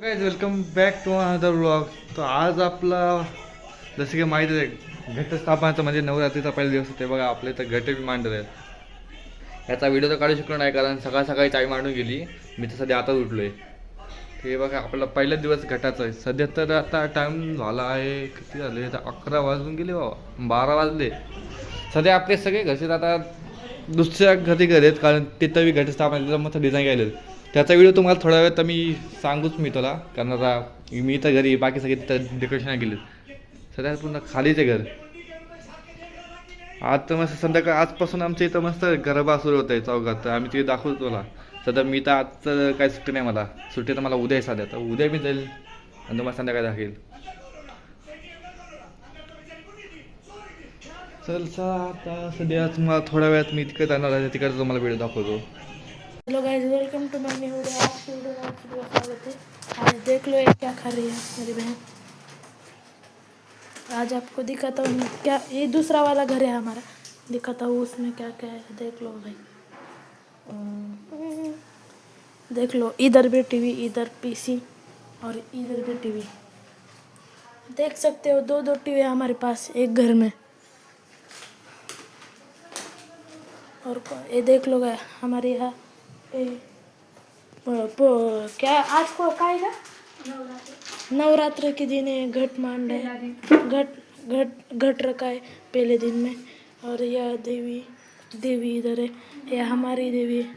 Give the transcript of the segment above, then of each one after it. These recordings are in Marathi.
Guys welcome back to another vlog. तो आज आपला जसं की माहिती आहे घटस्थापनाचं म्हणजे नवरात्रीचा पहिला दिवस होते बघा. आपल्या इथं घट बी मांडत आहेत. याचा व्हिडिओ तर काढू शकलो नाही कारण सकाळ सकाळी चाय मांडून गेली. मी तर सध्या आताच उठलो आहे. हे बघा आपला पहिला दिवस घटाचा आहे. सध्या तर आता टाईम झाला आहे किती झाले आता 11 वाजून गेले बाबा 12 वाजले. सध्या आपले सगळे घरचे आता दुसऱ्या घरी घर आहेत कारण तिथं बी घटस्थापना मस्त डिझाईन केलेलं. त्याचा व्हिडिओ तुम्हाला थोड्या वेळ तर मी सांगूच मी तुला कारण आता मी तर घरी बाकी सगळे तिथं डेकोरेशन केले. सध्या पूर्ण खालीचे घर. आज तर मस्त संध्याकाळ आजपासून आमच्या इथं मस्त गरबा सुरू होत आहे चौकात. तर आम्ही तिथे दाखवतो तुला. सध्या मी तर आजचं काही सुट्टी नाही मला. सुट्टी तर मला उद्या आहे सध्या. तर उद्या मी जाईल आणि तुम्हाला संध्याकाळी दाखवेल. चल आता सध्या तुम्हाला थोड्या वेळात मी तिकडे जाणार आहे. तिकडे तुम्हाला व्हिडिओ दाखवतो. Hello guys, welcome to my new video. आज की वीडियो में आप सभी का स्वागत है. आज देख लो ये क्या खा रही है मेरी बहन. आज आपको दिखाता हूँ क्या. ये दूसरा वाला घर है हमारा. दिखाता हूँ उसमें क्या क्या है. देख लो भाई. देख लो इधर भी टीवी, इधर पीसी और इधर भी टीवी. देख सकते हो दो दो टीवी हमारे पास एक घर में. और ये देख लो गया हमारे यहाँ क्या आज को काय का नवरात्र के दिन है. घट मांड है. घट रखा है पहले दिन में. और यह देवी इधर है. यह हमारी देवी है.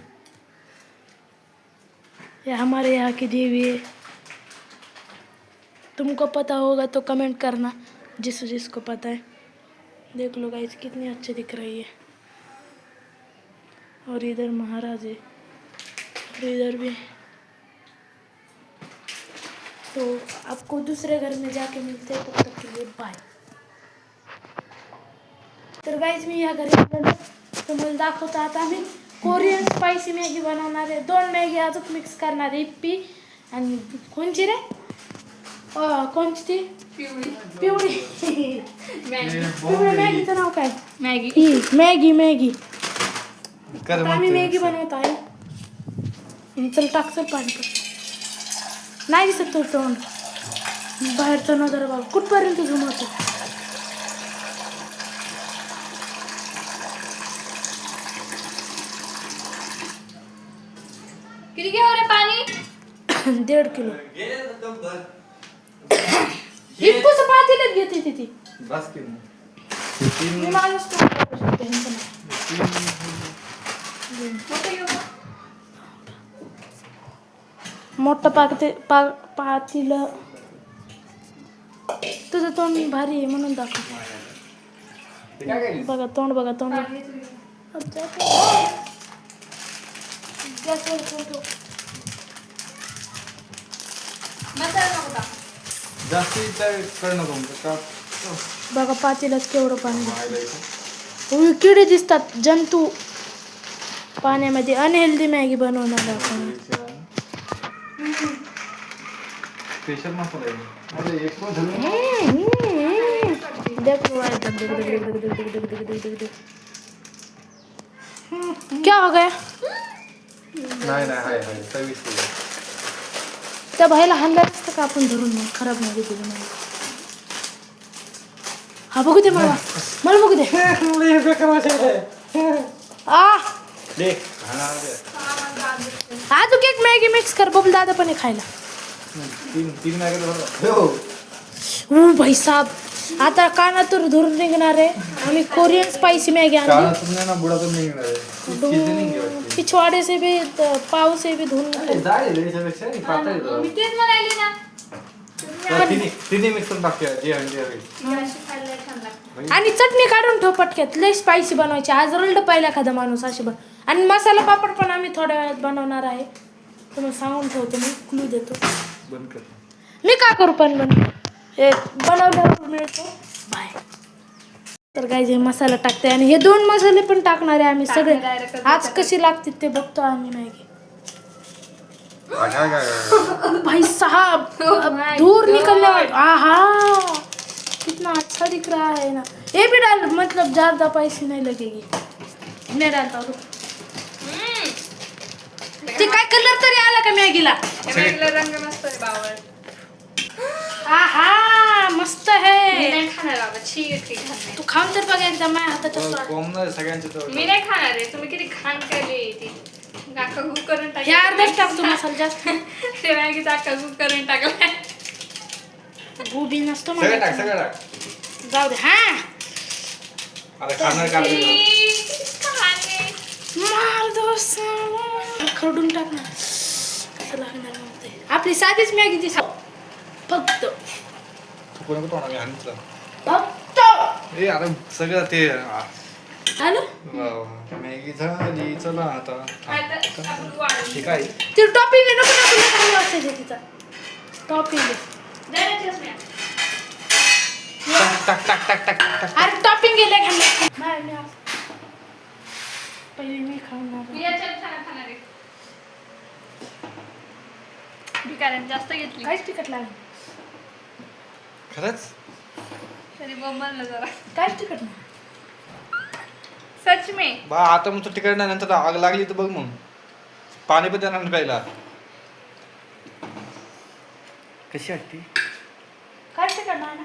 यह हमारे यहाँ की देवी है. तुमको पता होगा तो कमेंट करना जिसको पता है. देख लो गाइस कितनी अच्छी दिख रही है. और इधर महाराज है और इधर भी. तो आपको दूसरे घर में जाके मिलते हैं. तब तक के लिए बाय. तर गाईज मी या घरी तुम्हाला दाखवतो. आता आम्ही कोरियन स्पायसी मॅगी बनवणार आहे. 2 मॅगी अजून मिक्स करणार आहे. इप्पी आणि कोणची रे कोणची ती पिवळी मॅगीचं नाव काय. मॅगी आम्ही मॅगी बनवत आहे. चल टाक चल पाणी नाही दिसत तो तोंड बाहेरचा नजर बघ कुठपर्यंत झुमवतो. किती घ्यावं रे पाणी. 1.5 किलो इतकंच पातेल्यात घेते ती. बस की मी माणूस करू शकते. मोठं पातेलं. तुझं तोंड भारी आहे म्हणून दाखव. बघा तोंड बघा तोंड. बघा पातेल्यात केवढं पाणी. किडे दिसतात जंतू पाण्यामध्ये. अनहेल्दी मॅगी बनवणार आपण. स्पेशल मसाला आहे. क्या हो गया. नाही हाय 26 किलो. त्या भाईला हाणलं असतं का आपण धरून मग खराब नाही दिली मला. हा बघू दे मला बघू दे. अजून एक मॅगी मिक्स कर. बबल दादा पण खायला. 3 भाई साहब आता कानातून धरून निघणार आहे. आम्ही कोरियन स्पाइसी मॅगी आणली. पिछवाड़े से भी पाव से भी धुन. आणि चटणी काढून ठेव पटक्यात. लय स्पायसी बनवायची. आज रल्ड पाहिला एखादा माणूस अशी आणि मसाला पापड पण आम्ही थोड्या वेळात बनवणार आहे. तुम्हाला सांगून ठेवतो. मी क्लू देतो. मी का करू पण बनवल्यावर मिळतो. बाय. तर गाईज हे मसाला टाकते आणि हे 2 मसाले पण टाकणार आहे आम्ही सगळे. आज कशी लागतील ते बघतो आम्ही मॅगी. भाई साहब दूर निकलने आहा कितना अच्छा दिख रहा है ना. ये भी डाल मतलब ज्यादा पैसे नहीं लगेगी. मैं डालता हूँ. ते काय कलर तरी आला का मॅगीला. रंग मस्त आहे बावळ. इतकी खात नाही. तू खाऊन तर बघ एकदा माझ्या हाताच्या स्वाद. कोंबणार सगळ्यांचे तर मी नाही खाणार आहे. तुम्ही किती खाण केली ती अख्खा गुप करून हे अर्धाच टाकतो टाकला. मसाला जास्त ते मॅगीचा अख्खा गुप करून टाकला. गोबी नसतो सगळं टाक मला सगळं टाक. जाऊ दे हा आता खाणार का मार दोस्त खरडून टाकणार कसं लागणार मग ते आपली साधीच मॅगी ती फक्त कोणी कुठं होणार आणलं फक्त ए आता सगळं ते आलं मॅगी झाली चला आता आता आपण वाढून ठीक आहे ते टॉपिंग आहे नको टाकून चांगलं वाटतं तिचा टॉपिंग द्यायचीच नाही. टाक टाक टाक टाक टाक अरे टॉपिंग गेले खाल्लं पहिले मी खाणार मी याच्यात खाणार आहे. भिकाऱ्याने जास्त घेतली काहीच तिखट लागलं खरंच तरी बोंबललं जरा. काहीच तिखट नाही सच में बा आता मग तू तिकडे नंतर आग लागली तर बघ मग पाणी पण देणार प्यायला कशी वाटते काहीच तिखट नाही ना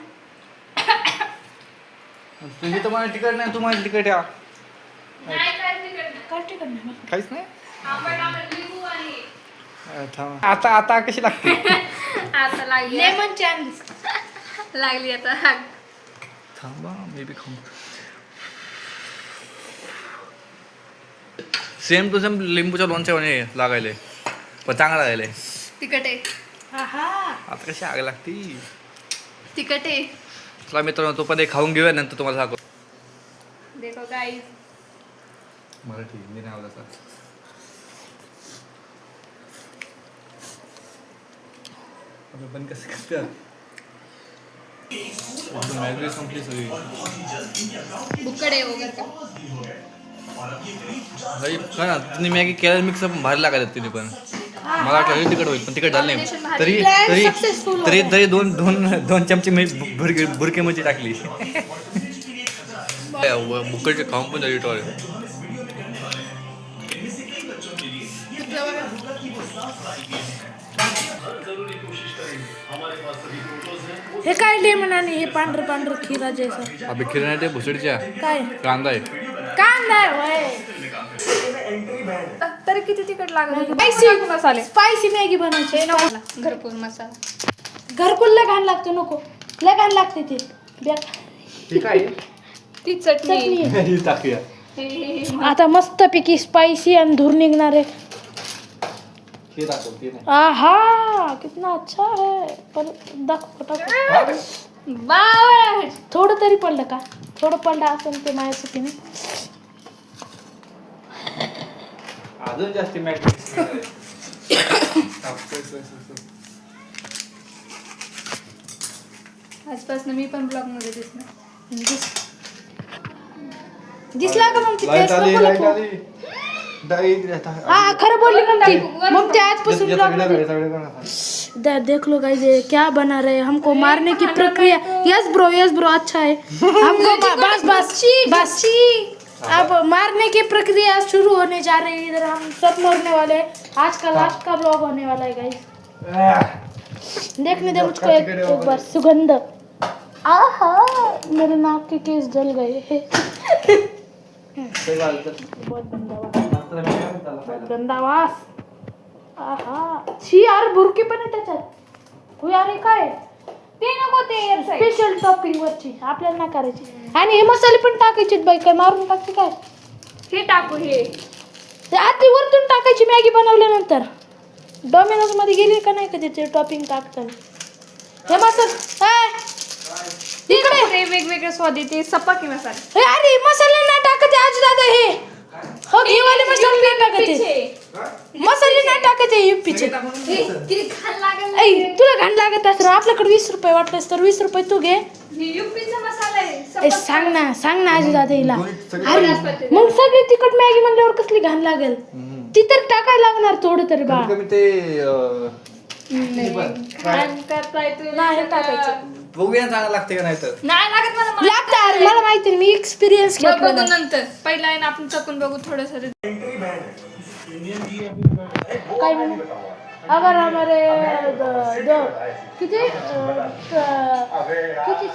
तुझी तर मला तिकट नाही तू माझी तिकट या नाही काय तिखट नाही. काहीच तिखट नाही काहीच नाही आंबट लिंबू आणि थांब. आता आता कशी लागते आता लागली लेमनची आणलीस लागली आता. थांबा मी बी खाऊ सेम टू सेम लिंबूच्या लोणच्या म्हणे लागायले पण चांगला लागायले तिखट आहे. आहा आता कशी आग लागती तिखट आहे. चला मित्रांनो तो पण एक खाऊन घेऊया नंतर तुम्हाला सांगतो देखो गाईज मराठी हिंदी नाही आवडत पण कसं करतात मॅगी संपली सगळी बुकडे वगैरे का भाई काय ना तिने मॅगी केरळ मिक्स भारी लागायला तिने पण मला वाटलं तिकट होईल पण तिकट झालं नाही तरी तरी Successful तरी तरी दोन दोन दोन चमचे मी बुरके मध्ये टाकली बुकडचे खाऊन पण झाली टॉय हे काय लेमन आणि हे पांढरं पांढरं खिरा जैसा अभि खीर नाही ते भुसडीच्या काय कांदा आहे कांदा आहे होय तरी किती तिखट लागलं स्पायसी मसाले स्पायसी मॅगी बनवायची नको घरकुल मसाला घरकुल लय घाण लागतो नको लय घाण लागते ते बेक ठीक आहे ती चटणी चटणी आहे. ही टाकूया आता मस्त पैकी स्पायसी आणि धूर निघणार आहे हे दाखव ते नाही आहा कितना अच्छा है पण दाखव टाक बावळ थोडं तरी पडलं का थोडं पडलं असेल ते माझ्या चुकीने अजून जास्त मॅगी आजपासून मी पण ब्लॉग मध्ये दिसणार. दिसला का मग ती लाईट face आली नको लाईट लपवू. आली डायरेक्ट हाँ खरं बोलली मग ते आजपासून vlog मध्ये देख लो गाइस ये क्या बना रहे हैं हमको मारने की प्रक्रिया यस ब्रो अच्छा है हमको बस बस बस अब मारने की प्रक्रिया शुरू होने जा रही है इधर हम सब मरने वाले हैं आज का लास्ट का ब्लॉग होने वाला है गाइस देखने दे मुझको एक बार सुगंध आहा मेरे नाक के केस जल गए हैं बहुत गंदा वास बहुत गंदा वास आहा छी यार बुरकी पण आहे त्याच्यात हो यार हे काय ते नको ते स्पेशल टॉपिंग वरची आपल्याला नाही करायची आणि हे मसाले पण टाकायचे बाई काय मारून टाकते काय हे टाकू हे ते आधी वरतून टाकायची मॅगी बनवल्यानंतर डोमिनोज मध्ये गेली का नाही कधी ते टॉपिंग टाकताना हे मसाला इकडे ते वेगवेगळे स्वाद येते सपाकी मसाले हे अरे मसाले नाही टाकते आज दादा हे हो हे वाले मसाले नाही टाकते मसाले नाही टाकते युपीचे किती घाण लागेल ऐ तुला घाण लागत असं आपल्याकडे 20 रुपये वाटलंस तर 20 रुपये तू घे युपीचा मसाला आहे ए, सांग ना आजी दादा हिला अरे मग सगळी तिखट मॅगी म्हणल्यावर कसली घाण लागेल ती तर टाकायला लागणार थोडं तरी बा ते घाण करताय तुम्ही नाही टाकायचं बघूया चांगलं लागते का नाही तर नाही लागत मला लागतं मला माहिती मी एक्सपिरियन्स बघू घेतला नंतर पहिला आहे ना आपण चकून बघू थोडस काय म्हणू अगर हमारे किती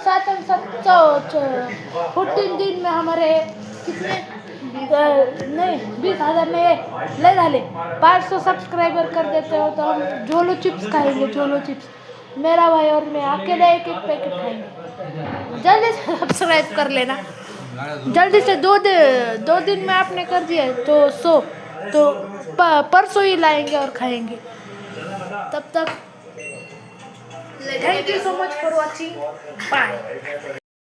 7 और 7 14 दिन में हमारे कितने नहीं 20,000 में ले डाले 500 सब्सक्राइबर कर देते हो तो हम झोलो चिप्स खाएंगे। झोलो चिप्स मेरा भाई और मैं अकेले एक पैकेट खाएंगे। जल्दी से सब्सक्राइब कर लेना, जल्दी से। 2 दिन में आपने कर दिया तो परसों ही लाएंगे और खाएंगे। तब तक thank you so much for watching, bye.